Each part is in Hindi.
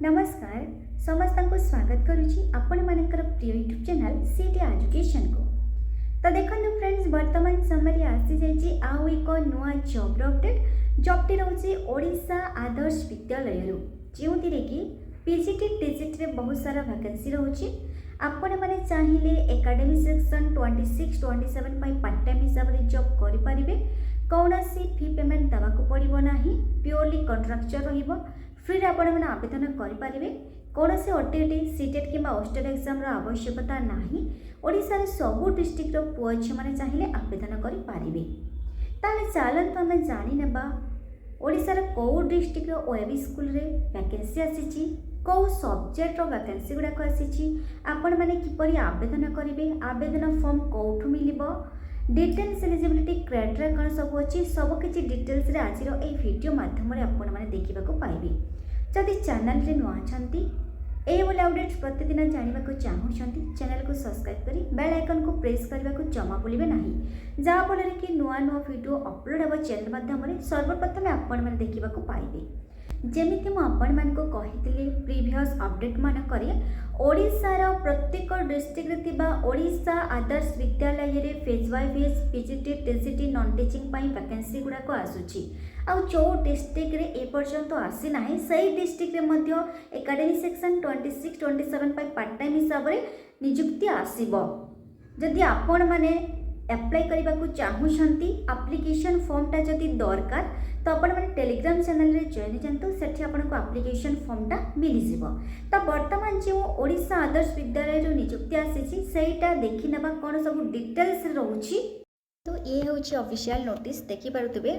नमस्कार समस्त को स्वागत करुच्ची आपण मानकर प्रिय यूट्यूब चैनल सीटी एजुकेशन को। तो देखो फ्रेंड्स वर्तमान समय आसी जाइए आउ एक नुआ जॉब अपडेट। जॉबटी रोचे ओडिशा आदर्श विद्यालय जो कि पीजीटी टीजीटी रे बहुत सारा वैकेंसी रोचे। आपण मैंने चाहिए एकेडमिक सेक्शन 26-27 पार्ट टाइम हिसाब से जॉब करें। कौन फी पेमेंट देवाक पड़ो ना, प्योरली कंट्राक्चुअल रहिबो। फ्री आपण मैंने आवेदन करें। कौन से ओटीटी सीटेट कि ओस्टेट एग्जाम आवश्यकता नहीं। ओडिशा सबू डिस्ट्रिक्ट पुआ झी मैंने चाहिए आवेदन करें। ताले चलतु आम जाने ओडिशार कौ डिस्ट्रिक्ट ओएबी स्कूल रे वैकेंसी आसी, कौ सब्जेक्ट वैकेंसी गुड़ाक आसी, आपण मैंने किपरि आवेदन करेंगे, आवेदन फॉर्म कौठू मिल, डिटेल्स एलिजिबिलिटी क्राइटेरिया कौन सब अच्छी सबकि डिटेल्स आज वीडियो मध्यम आपण मैंने देखा पाइबे। जदि चैनल रे नुआ छंती एभली अपडेट्स प्रतिदिन जानवा चाहूँगी चैनल को सब्सक्राइब करी बेल आइकन को प्रेस करने को जमा भूलिए नहीं, जहाँफल कि नुआ नुआ वीडियो अपलोड होगा चैनल माध्यम सर्वप्रथम आपण मैंने देखा पाइबे। जमीती मुझे कही प्रीवियस अपडेट मानक ओडिशार प्रत्येक डिस्ट्रिक्ट ओडिशा आदर्श विद्यालय रे phase by phase PGT TGT non teaching vacancy गुड़ाक आसूची। जो डिस्ट्रिक्ट रे ए पर्यंत आसी ना सही डिस्ट्रिक्ट रे एकेडमिक सेक्शन 26-27 पार्ट टाइम हिसाब से निजुक्ति आसीबो। जदि आपण माने अप्लाई करने को चाहूँगी एप्लिकेशन फॉर्मटा जदि दरकार तो आपण मैंने टेलीग्राम चैनल रे जॉइन जातु, सेठी आपको एप्लिकेशन फॉर्मटा मिल जाव। तो बर्तमान जो ओडिशा आदर्श विद्यालय जो निजुक्ति आसी सेटा देखी ना कौन सब डिटेल्स रोची। तो ये हूँ ऑफिशियल नोटिस देखिपे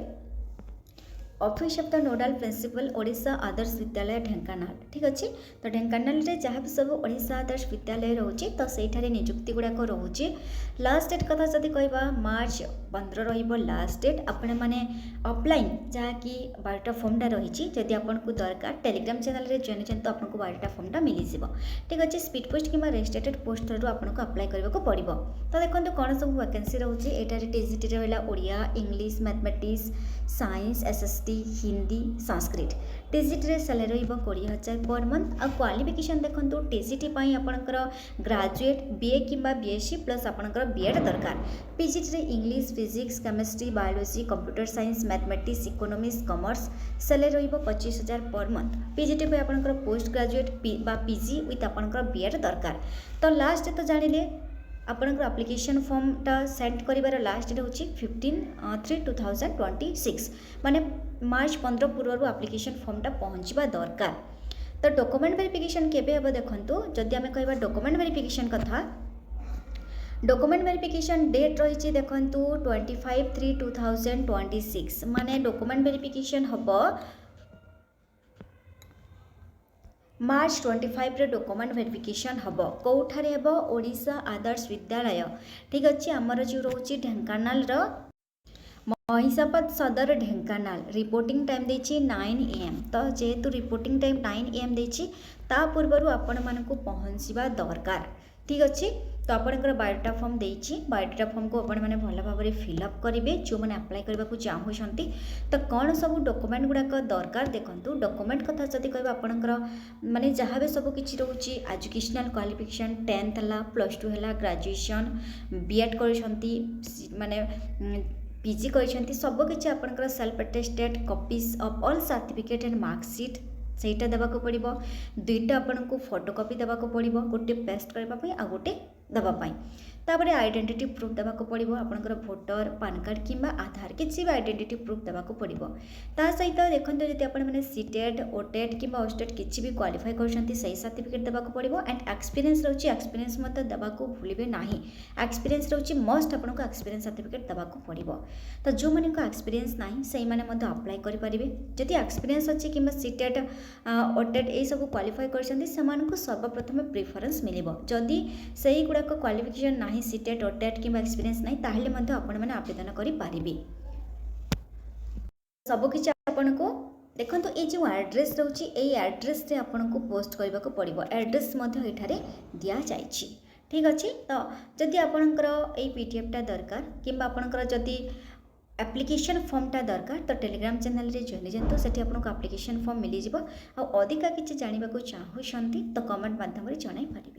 office of the nodal principal Odisha Adarsha Vidyalaya Dhenkanal. ठीक अच्छे, तो ढेंकानाल रे जहाँ भी सब ओडिशा आदर्श विद्यालय रोचे तो सहीठारे निजुक्ति गुड़ाक रोचे। लास्ट डेट कथा जदि कहबा मार्च 15 रहिबो लास्ट डेट। आपण माने ऑफलाइन जहाँकि 12टा फॉर्मटा रही जदि आपको दरकार टेलीग्राम चैनल रे जॉइन तो आपको 12टा फॉर्मटा मिल जाव। ठीक अच्छे, स्पीड पोस्ट कि रेजिस्ट्रेटेड पोस्ट रू आपको अप्लाई करने पड़ो। तो देखो कौन सब वैकेंसी रोचे। एटारे टीजीटी रहा Odia, English, mathematics, science, SST, Hindi, Sanskrit. TGT रे सैलरी रहिबो 20,000 पर मंथ। आ क्वालिफिकेशन देखंतु टीजीटी पई आपनकर ग्रेजुएट बीए किंबा बीएससी प्लस आपनकर बीएड दरकार। पीजीटी रे English, physics, chemistry, biology, computer science, mathematics, economics, commerce salary रहिबो 25,000 पर मंथ। पीजीटी पे आपनकर पोस्ट ग्रेजुएट बा पीजी विथ आपनकर बीएड दरकार। तो लास्ट तो जानिले आपनकर एप्लिकेशन फॉर्मटा सेंड करिवार लास्ट डेट होची 15/3/2026 माने मार्च 15 पूर्व एप्लिकेशन फॉर्मटा पहुँचवा दरकार। तो डॉक्यूमेंट वेरिफिकेशन केबे हेबो देखंतु। जदि आमे कहबा डॉक्यूमेंट वेरिफिकेशन कथा, डॉक्यूमेंट वेरिफिकेशन डेट रही देखंतु 25/3/2026 माने डॉक्यूमेंट वेरिफिकेशन हबो मार्च 25 रे डॉक्यूमेंट वेरिफिकेशन हम कौठारे हेबो ओडिशा आदर्श विद्यालय। ठीक अच्छे, आमर जो रोचे ढेंकानाल महिषापद सदर ढेंकानाल। रिपोर्टिंग टाइम देछि 9 AM। तो जेहेतु रिपोर्टिंग टाइम 9 AM देछि ता पूर्व आपण मानकु पहुँचवा दरकार। ठीक अच्छे, तो आपंकर 12टा फॉर्म देछि। 12टा फॉर्म को आपण मैंने भल भाव में फिलअप करेंगे जो मैंने अप्लाई करने को चाहूँगी। तो कौन सब डॉक्यूमेंट गुड़ाक दरकार देखंतु। डॉक्यूमेंट कथा जदि कहबा आपणकर माने जहाँ भी सब किछि रोची एजुकेशनल क्वालिफिकेशन 10th है, +2 है, ग्रेजुएशन, बीएड करछंती माने पीजी करछंती सबकिछि आपणकर self attested copies of all certificate and marksheet सेटा देवाक पड़ो। 2टा आपको फोटोकॉपी देवाक पड़ो, गोटे पेस्ट करने आ गोटे देवाई। तापर आइडेंटिटी प्रूफ देवाक पड़ो, आपंकर भोटर पान कार्ड किंबा आधार किसी भी आइडेंटिटी प्रूफ देवाक पड़ो। ता सहित देखो जब आपने सीटेट ओटेट किंबा ओस्टेट किसी भी क्वालिफाई करछंती सही सर्टिफिकेट देवाक पड़ो। एंड एक्सपीरियंस रोची, एक्सपीरियंस मत देवाक भूलिबे नाही। एक्सपीरियंस रोची मस्ट आपको एक्सपीरियंस सर्टिफिकेट देवाक पड़ो। तो जो माने को एक्सपीरियंस नाही सही माने मत अप्लाई करि परिबे। जदि एक्सपीरियंस अछि किंबा सीटेट ओटेट ए सब क्वालिफाई करछंती सेमानकु सर्वप्रथम प्रेफरेंस मिलिबो। जदि सही गुड़ाक क्वालिफिकेशन नाही सीटेट ओटेट किंबा एक्सपीरियंस नहीं ताहले मध्य आपण माने आवेदन करि पारिबे। सब किछि आपनको देखंतु ए जो एड्रेस रोची ए एड्रेस रे आपनको पोस्ट करबा को पड़िबो। एड्रेस मध्य एठारे दिया जायछि। ठीक अछि, तो जदि आपनकर ए पीडीएफ टा दरकार किंबा आपनकर जदि एप्लिकेशन फॉर्मटा दरकार तो टेलीग्राम चैनल रे जॉइन जातु सेठी आपको एप्लिकेशन फॉर्म मिल जिवो आ अधिका किछि जानिबा को चाहूछंती तो कमेंट माध्यम रे जणाई पारिबे।